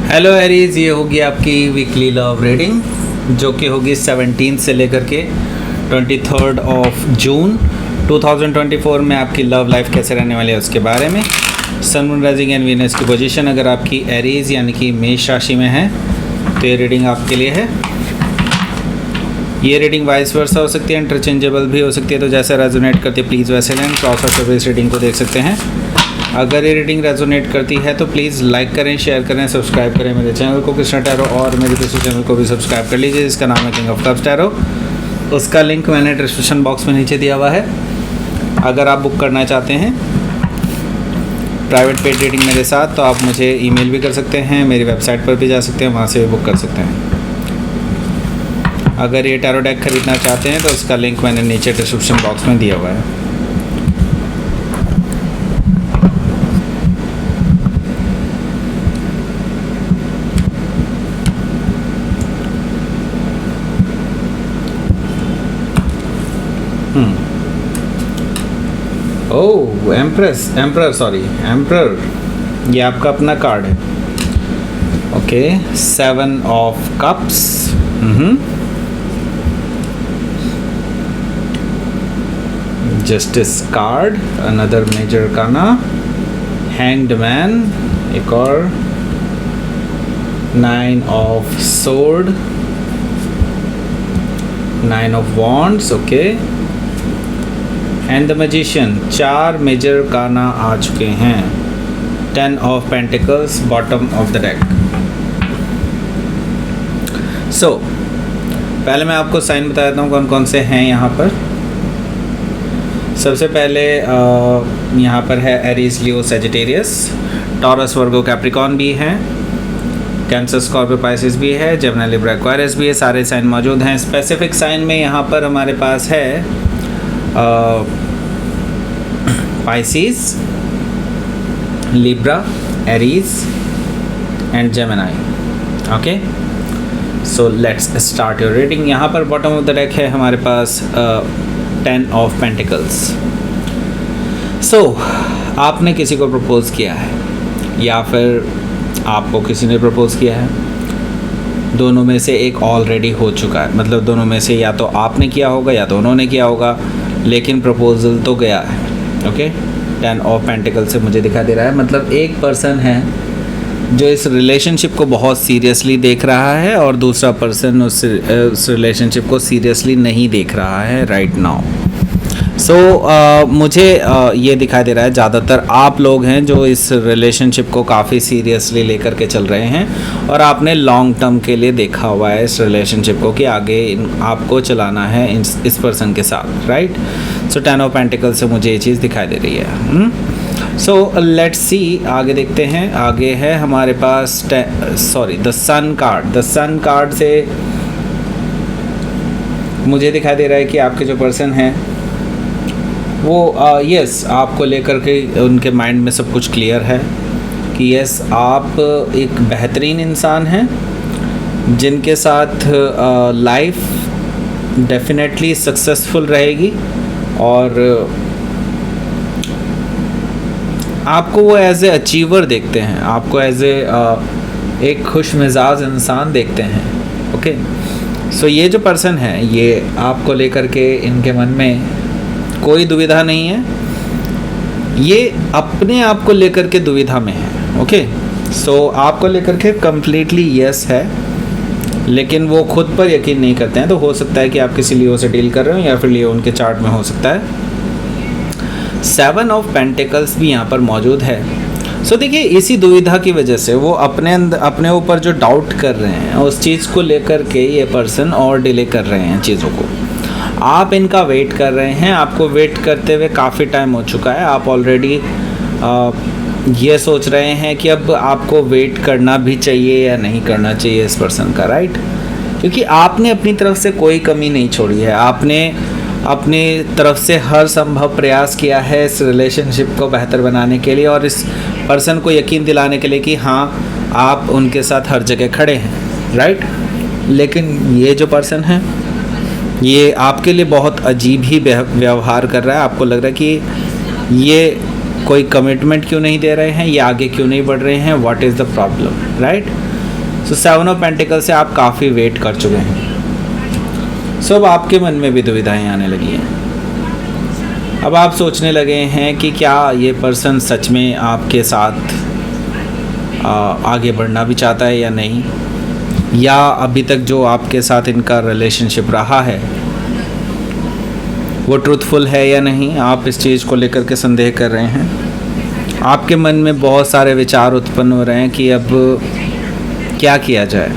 Hello Aries, ये होगी आपकी वीकली लव रीडिंग जो कि होगी 17 से लेकर के 23 ऑफ जून 2024 में आपकी लव लाइफ कैसे रहने वाली है उसके बारे में। Sun moon rising and Venus की पोजीशन अगर आपकी एरीज यानी कि मेष राशि में है तो ये रीडिंग आपके लिए है। ये रीडिंग वाइस वर्सा हो सकती है, इंटरचेंजेबल भी हो सकती है, तो जैसे रेजोनेट करती है प्लीज़ वैसे लें। क्रॉस और सर्विस रीडिंग को देख सकते हैं। अगर ये रीडिंग रेजोनेट करती है तो प्लीज़ लाइक करें, शेयर करें, सब्सक्राइब करें मेरे चैनल को कृष्णा टैरो, और मेरे दूसरे चैनल को भी सब्सक्राइब कर लीजिए जिसका नाम है किंग ऑफ कप्स टैरो। उसका लिंक मैंने डिस्क्रिप्शन बॉक्स में नीचे दिया हुआ है। अगर आप बुक करना चाहते हैं प्राइवेट पेड रीडिंग मेरे साथ तो आप मुझे ईमेल भी कर सकते हैं, मेरी वेबसाइट पर भी जा सकते हैं, वहाँ से भी बुक कर सकते हैं। अगर ये टैरो डेक खरीदना चाहते हैं तो उसका लिंक मैंने नीचे डिस्क्रिप्शन बॉक्स में दिया हुआ है। ओह एम्परर ये आपका अपना कार्ड है। Okay, 7 of cups, justice card, another major arcana, hanged man, एक और 9 of sword, 9 of wands, okay, and the magician. 4 major arcana आ चुके हैं। 10 of pentacles bottom of the deck. So पहले मैं आपको साइन बता देता हूँ कौन कौन से हैं यहाँ पर। सबसे पहले यहाँ पर है एरीज, लियो, सजिटेरियस, टॉरस, वर्गो, कैप्रिकॉन भी हैं, कैंसर, स्कॉर्पियो, पाइसिस भी है, जेमिनी, लिब्रा, एक्वेरियस भी है। सारे साइन मौजूद हैं। स्पेसिफिक साइन में यहाँ पर हमारे पास है Pisces, Libra, Aries and Gemini. Okay, so let's start your reading. यहाँ पर बॉटम ऑफ द डेक है हमारे पास 10 ऑफ पेंटिकल्स। सो आपने किसी को प्रपोज किया है या फिर आपको किसी ने प्रपोज किया है। दोनों में से एक ऑलरेडी हो चुका है, मतलब दोनों में से या तो आपने किया होगा या तो उन्होंने किया होगा, लेकिन प्रपोजल तो गया है। ओके, 10 ऑफ पेंटिकल से मुझे दिखा दे रहा है, मतलब एक पर्सन है जो इस रिलेशनशिप को बहुत सीरियसली देख रहा है और दूसरा पर्सन उस रिलेशनशिप को सीरियसली नहीं देख रहा है राइट नाउ। सो मुझे ये दिखाई दे रहा है ज़्यादातर आप लोग हैं जो इस रिलेशनशिप को काफ़ी सीरियसली लेकर के चल रहे हैं और आपने लॉन्ग टर्म के लिए देखा हुआ है इस रिलेशनशिप को कि आगे आपको चलाना है इस पर्सन के साथ, राइट। सो 10 ऑफ पेंटिकल से मुझे ये चीज़ दिखाई दे रही है। सो लेट्स सी, आगे देखते हैं। आगे है हमारे पास the sun card. The sun card से मुझे दिखाई दे रहा है कि आपके जो पर्सन हैं वो यस आपको लेकर के उनके माइंड में सब कुछ क्लियर है कि यस आप एक बेहतरीन इंसान हैं जिनके साथ लाइफ डेफिनेटली सक्सेसफुल रहेगी और आपको वो एज ए अचीवर देखते हैं, आपको एज ए एक खुश मिजाज इंसान देखते हैं। ओके, सो ये जो पर्सन है ये आपको लेकर के इनके मन में कोई दुविधा नहीं है, ये अपने आप को लेकर के दुविधा में है। ओके, सो आपको लेकर के कम्प्लीटली यस है, लेकिन वो खुद पर यकीन नहीं करते हैं। तो हो सकता है कि आप किसी लियो से डील कर रहे हो या फिर लियो उनके चार्ट में हो सकता है। 7 ऑफ पेंटिकल्स भी यहाँ पर मौजूद है। सो देखिए, इसी दुविधा की वजह से वो अपने ऊपर जो डाउट कर रहे हैं उस चीज़ को लेकर के ये पर्सन और डिले कर रहे हैं चीज़ों को। आप इनका वेट कर रहे हैं, आपको वेट करते हुए काफ़ी टाइम हो चुका है। आप ऑलरेडी ये सोच रहे हैं कि अब आपको वेट करना भी चाहिए या नहीं करना चाहिए इस पर्सन का, राइट। क्योंकि आपने अपनी तरफ से कोई कमी नहीं छोड़ी है, आपने अपनी तरफ से हर संभव प्रयास किया है इस रिलेशनशिप को बेहतर बनाने के लिए और इस पर्सन को यकीन दिलाने के लिए कि हाँ आप उनके साथ हर जगह खड़े हैं, राइट। लेकिन ये जो पर्सन है ये आपके लिए बहुत अजीब ही व्यवहार कर रहा है। आपको लग रहा है कि ये कोई कमिटमेंट क्यों नहीं दे रहे हैं, ये आगे क्यों नहीं बढ़ रहे हैं, what is the problem, right. So 7 of pentacle से आप काफ़ी वेट कर चुके हैं। सो अब आपके मन में भी दुविधाएं आने लगी हैं। अब आप सोचने लगे हैं कि क्या ये पर्सन सच में आपके साथ आगे बढ़ना भी चाहता है या नहीं, या अभी तक जो आपके साथ इनका रिलेशनशिप रहा है वो ट्रूथफुल है या नहीं। आप इस चीज़ को लेकर के संदेह कर रहे हैं। आपके मन में बहुत सारे विचार उत्पन्न हो रहे हैं कि अब क्या किया जाए।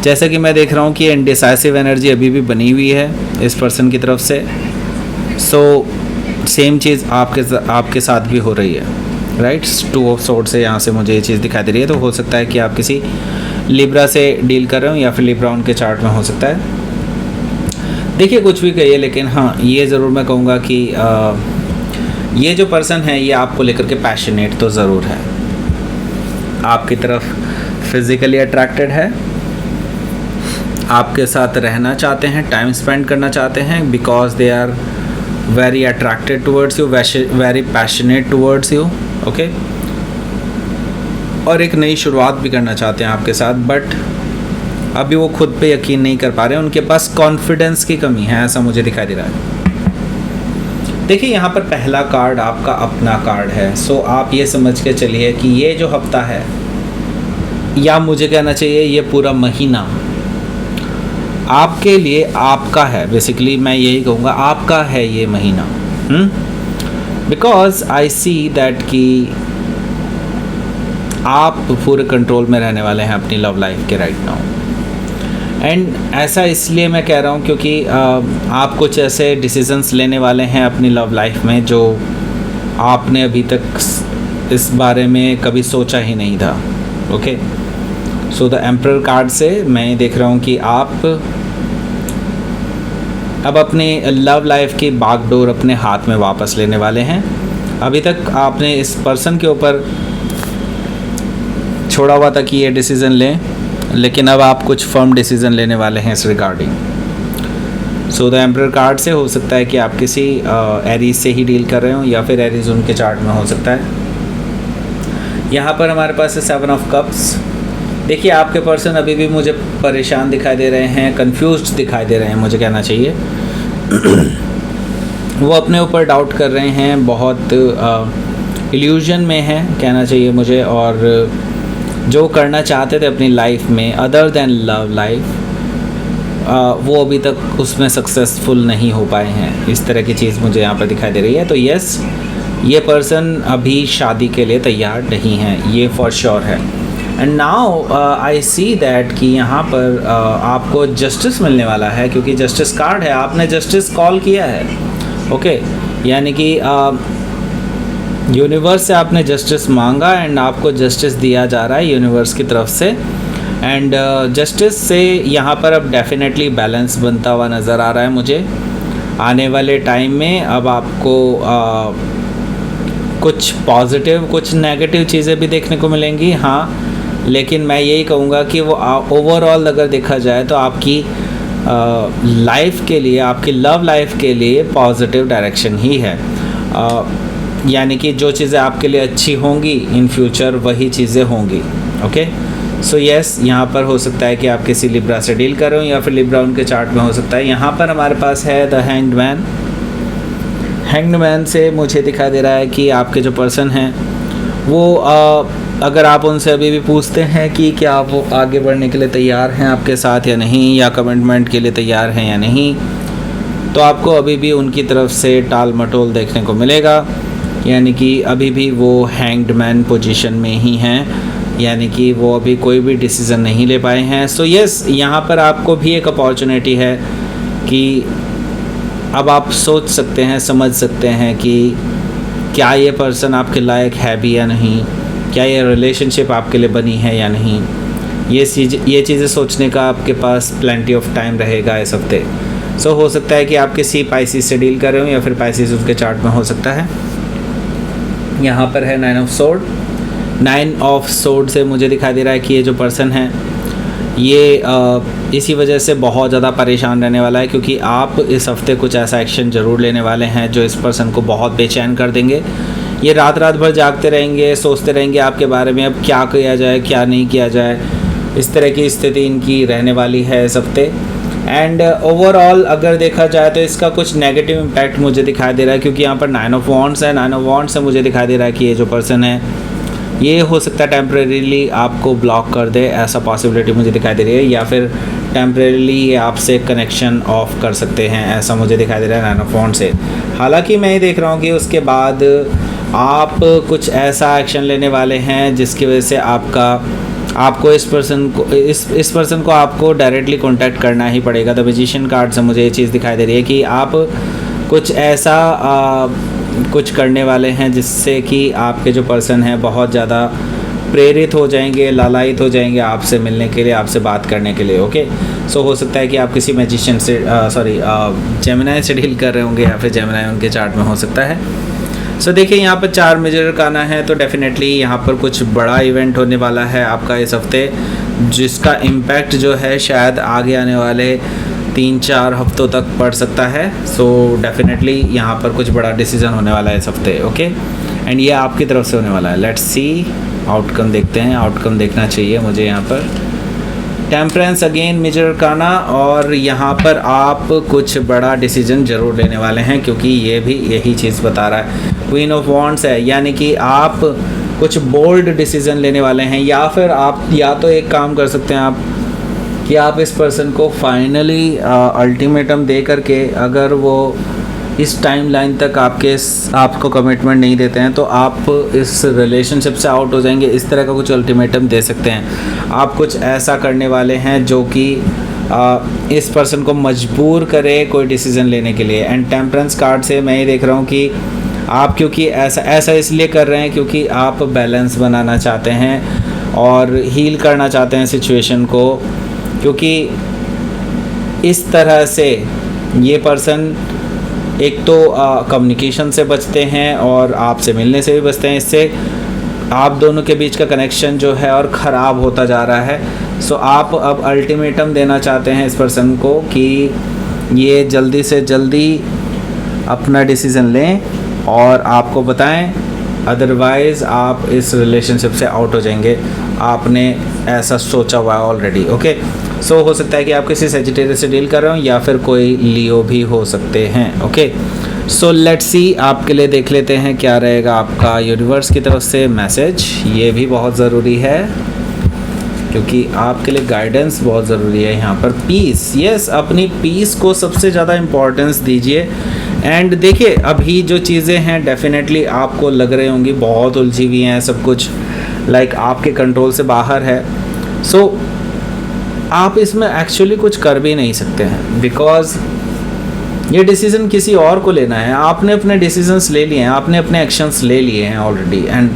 जैसे कि मैं देख रहा हूँ कि इनडिसाइसिव एनर्जी अभी भी बनी हुई है इस पर्सन की तरफ से। सो सेम चीज़ आपके साथ भी हो रही है, राइट। 2 ऑफ सोर्ड से यहाँ से मुझे ये चीज़ दिखाई दे रही है। तो हो सकता है कि आप किसी लिब्रा से डील कर रहे हो या फिर लिब्रा उनके चार्ट में हो सकता है। देखिए कुछ भी कहिए, लेकिन हाँ ये ज़रूर मैं कहूँगा कि ये जो पर्सन है ये आपको लेकर के पैशनेट तो ज़रूर है, आपकी तरफ फिज़िकली अट्रैक्टेड है, आपके साथ रहना चाहते हैं, टाइम स्पेंड करना चाहते हैं, because they are very attracted towards you, very passionate towards you, okay. और एक नई शुरुआत भी करना चाहते हैं आपके साथ, बट अभी वो खुद पे यकीन नहीं कर पा रहे हैं, उनके पास कॉन्फिडेंस की कमी है, ऐसा मुझे दिखाई दे रहा है। देखिए यहाँ पर पहला कार्ड आपका अपना कार्ड है। सो आप ये समझ के चलिए कि ये जो हफ्ता है, या मुझे कहना चाहिए ये पूरा महीना आपके लिए आपका है। बेसिकली मैं यही कहूँगा आपका है ये महीना, बिकॉज आई सी दैट कि आप पूरे कंट्रोल में रहने वाले हैं अपनी लव लाइफ के राइट नाउ। एंड ऐसा इसलिए मैं कह रहा हूँ क्योंकि आप कुछ ऐसे डिसीजंस लेने वाले हैं अपनी लव लाइफ में जो आपने अभी तक इस बारे में कभी सोचा ही नहीं था, okay. So the emperor card से मैं देख रहा हूँ कि आप अब अपनी लव लाइफ की बागडोर अपने हाथ में वापस लेने वाले हैं। अभी तक आपने इस पर्सन के ऊपर छोड़ा हुआ था कि ये डिसीज़न लें, लेकिन अब आप कुछ फर्म डिसीज़न लेने वाले हैं इस regarding. So the emperor card से हो सकता है कि आप किसी एरीज से ही डील कर रहे हो, या फिर एरीज उनके चार्ट में हो सकता है। यहाँ पर हमारे पास है 7 ऑफ कप्स। देखिए आपके पर्सन अभी भी मुझे परेशान दिखाई दे रहे हैं, कंफ्यूज्ड दिखाई दे रहे हैं, मुझे कहना चाहिए। वो अपने ऊपर डाउट कर रहे हैं, बहुत इल्यूजन में हैं कहना चाहिए मुझे, और जो करना चाहते थे अपनी लाइफ में अदर देन लव लाइफ, वो अभी तक उसमें सक्सेसफुल नहीं हो पाए हैं। इस तरह की चीज़ मुझे यहाँ पर दिखाई दे रही है। तो यस, ये पर्सन अभी शादी के लिए तैयार नहीं है, ये फॉर श्योर है। And now I see that कि यहाँ पर आपको जस्टिस मिलने वाला है, क्योंकि जस्टिस कार्ड है, आपने जस्टिस कॉल किया है, ओके। यानी कि यूनिवर्स से आपने जस्टिस मांगा एंड आपको जस्टिस दिया जा रहा है यूनिवर्स की तरफ से। एंड जस्टिस से यहाँ पर अब डेफिनेटली बैलेंस बनता हुआ नज़र आ रहा है मुझे। आने वाले टाइम में अब आपको कुछ पॉजिटिव कुछ नेगेटिव चीज़ें भी देखने को मिलेंगी, हाँ, लेकिन मैं यही कहूँगा कि वो ओवरऑल अगर देखा जाए तो आपकी लाइफ के लिए, आपकी लव लाइफ के लिए पॉजिटिव डायरेक्शन ही है। यानी कि जो चीज़ें आपके लिए अच्छी होंगी इन फ्यूचर वही चीज़ें होंगी, ओके। सो यस, यहाँ पर हो सकता है कि आप किसी लिब्रा से डील कर रहे हो, या फिर लिब्रा उनके चार्ट में हो सकता है। यहाँ पर हमारे पास है the hanged man. Hanged man से मुझे दिखाई दे रहा है कि आपके जो पर्सन हैं वो अगर आप उनसे अभी भी पूछते हैं कि क्या वो आगे बढ़ने के लिए तैयार हैं आपके साथ या नहीं, या कमिटमेंट के लिए तैयार हैं या नहीं, तो आपको अभी भी उनकी तरफ से टाल मटोल देखने को मिलेगा। यानी कि अभी भी वो हैंग्ड मैन पोजीशन में ही हैं, यानी कि वो अभी कोई भी डिसीज़न नहीं ले पाए हैं। सो यस, यहाँ पर आपको भी एक अपॉर्चुनिटी है कि अब आप सोच सकते हैं, समझ सकते हैं कि क्या ये पर्सन आपके लायक है भी या नहीं, क्या ये रिलेशनशिप आपके लिए बनी है या नहीं। ये चीज़ें सोचने का आपके पास प्लेंटी ऑफ टाइम रहेगा इस हफ्ते। सो हो सकता है कि आप किसी पाइसिस से डील कर रहे हो, या फिर पाइसिस उसके चार्ट में हो सकता है। यहाँ पर है 9 ऑफ सोर्ड। 9 ऑफ सोर्ड से मुझे दिखाई दे रहा है कि ये जो पर्सन है ये इसी वजह से बहुत ज़्यादा परेशान रहने वाला है, क्योंकि आप इस हफ्ते कुछ ऐसा एक्शन ज़रूर लेने वाले हैं जो इस पर्सन को बहुत बेचैन कर देंगे, ये रात रात भर जागते रहेंगे, सोचते रहेंगे आपके बारे में, अब क्या किया जाए क्या नहीं किया जाए। इस तरह की स्थिति इनकी रहने वाली है इस हफ्ते। एंड ओवरऑल अगर देखा जाए तो इसका कुछ नेगेटिव इम्पैक्ट मुझे दिखाई दे रहा है, क्योंकि यहाँ पर 9 ऑफ वॉन्ड्स है। 9 ऑफ वॉन्ड्स से मुझे दिखाई दे रहा है कि ये जो पर्सन है ये हो सकता है टेम्परेरीली आपको ब्लॉक कर दे, ऐसा पॉसिबिलिटी मुझे दिखाई दे रही है, या फिर टेम्परेरीली ये आपसे कनेक्शन ऑफ कर सकते हैं, ऐसा मुझे दिखाई दे रहा है 9 ऑफ वॉन्ड्स से। हालांकि मैं ये देख रहा हूँ कि उसके बाद आप कुछ ऐसा एक्शन लेने वाले हैं जिसकी वजह से आपको इस पर्सन को आपको डायरेक्टली कांटेक्ट करना ही पड़ेगा। द मैजिशियन कार्ड से मुझे ये चीज़ दिखाई दे रही है कि आप कुछ ऐसा कुछ करने वाले हैं जिससे कि आपके जो पर्सन है बहुत ज़्यादा प्रेरित हो जाएंगे, लालायित हो जाएंगे आपसे मिलने के लिए, आपसे बात करने के लिए। ओके, सो हो सकता है कि आप किसी मैजिशियन से जेमिनाई से डील कर रहे होंगे, या फिर जेमिनाई उनके चार्ट में हो सकता है। सो देखिए यहाँ पर 4 मेजर अरकाना है, तो डेफिनेटली यहाँ पर कुछ बड़ा इवेंट होने वाला है आपका इस हफ्ते, जिसका इम्पैक्ट जो है शायद आगे आने वाले 3-4 हफ्तों तक पड़ सकता है। सो डेफिनेटली यहाँ पर कुछ बड़ा डिसीजन होने वाला है इस हफ्ते। ओके, एंड ये आपकी तरफ से होने वाला है। लेट्स सी आउटकम देखते हैं। आउटकम देखना चाहिए मुझे यहाँ पर। टेम्परेंस अगेन मेजर अरकाना, और यहाँ पर आप कुछ बड़ा डिसीजन ज़रूर लेने वाले हैं, क्योंकि ये भी यही चीज़ बता रहा है। क्वीन ऑफ वॉन्ड्स है, यानी कि आप कुछ बोल्ड डिसीजन लेने वाले हैं, या फिर आप या तो एक काम कर सकते हैं आप कि आप इस पर्सन को फाइनली अल्टीमेटम दे करके, अगर वो इस टाइमलाइन तक आपको कमिटमेंट नहीं देते हैं तो आप इस रिलेशनशिप से आउट हो जाएंगे, इस तरह का कुछ अल्टीमेटम दे सकते हैं। आप कुछ ऐसा करने वाले हैं जो कि इस पर्सन को मजबूर करे कोई डिसीज़न लेने के लिए। एंड टेम्परेंस कार्ड से मैं ये देख रहा हूँ कि आप क्योंकि ऐसा इसलिए कर रहे हैं क्योंकि आप बैलेंस बनाना चाहते हैं और हील करना चाहते हैं सिचुएशन को, क्योंकि इस तरह से ये पर्सन एक तो कम्युनिकेशन से बचते हैं और आपसे मिलने से भी बचते हैं। इससे आप दोनों के बीच का कनेक्शन जो है और ख़राब होता जा रहा है। सो आप अब अल्टीमेटम देना चाहते हैं इस पर्सन को कि ये जल्दी से जल्दी अपना डिसीज़न लें और आपको बताएं, अदरवाइज़ आप इस रिलेशनशिप से आउट हो जाएंगे। आपने ऐसा सोचा हुआ है ऑलरेडी। ओके, सो हो सकता है कि आप किसी सेजिटेरियस से डील कर रहे हो, या फिर कोई लियो भी हो सकते हैं। ओके, सो लेट्स सी, आपके लिए देख लेते हैं क्या रहेगा आपका यूनिवर्स की तरफ से मैसेज। ये भी बहुत ज़रूरी है क्योंकि आपके लिए गाइडेंस बहुत ज़रूरी है यहाँ पर। पीस, यस, अपनी पीस को सबसे ज़्यादा इम्पोर्टेंस दीजिए। एंड देखिए अभी जो चीज़ें हैं डेफिनेटली आपको लग रही होंगी बहुत उलझी हुई हैं, सब कुछ लाइक आपके कंट्रोल से बाहर है। सो आप इसमें एक्चुअली कुछ कर भी नहीं सकते हैं, बिकॉज ये डिसीज़न किसी और को लेना है। आपने अपने डिसीजंस ले लिए हैं, आपने अपने एक्शंस ले लिए हैं ऑलरेडी, एंड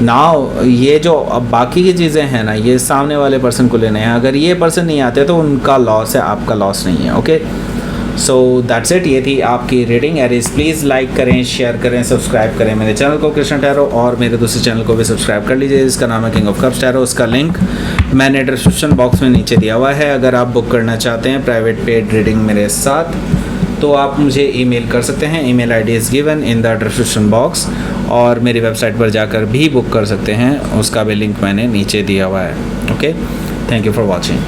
नाउ ये जो अब बाकी की चीज़ें हैं ना, ये सामने वाले पर्सन को लेने हैं। अगर ये पर्सन नहीं आते तो उनका लॉस है, आपका लॉस नहीं है। Okay, so that's it. ये थी आपकी रीडिंग। एरिस प्लीज़ लाइक करें, शेयर करें, सब्सक्राइब करें मेरे चैनल को कृष्ण टैरो, और मेरे दूसरे चैनल को भी सब्सक्राइब कर लीजिए जिसका नाम है किंग ऑफ कप्स टैरो। उसका लिंक मैंने डिस्क्रिप्शन बॉक्स में नीचे दिया हुआ है। अगर आप बुक करना चाहते हैं प्राइवेट पेड रीडिंग मेरे साथ तो आप मुझे ईमेल कर सकते हैं। Email ID is given in the description box, और मेरी वेबसाइट पर जाकर भी बुक कर सकते हैं, उसका भी लिंक मैंने नीचे दिया हुआ है। Okay, thank you for watching.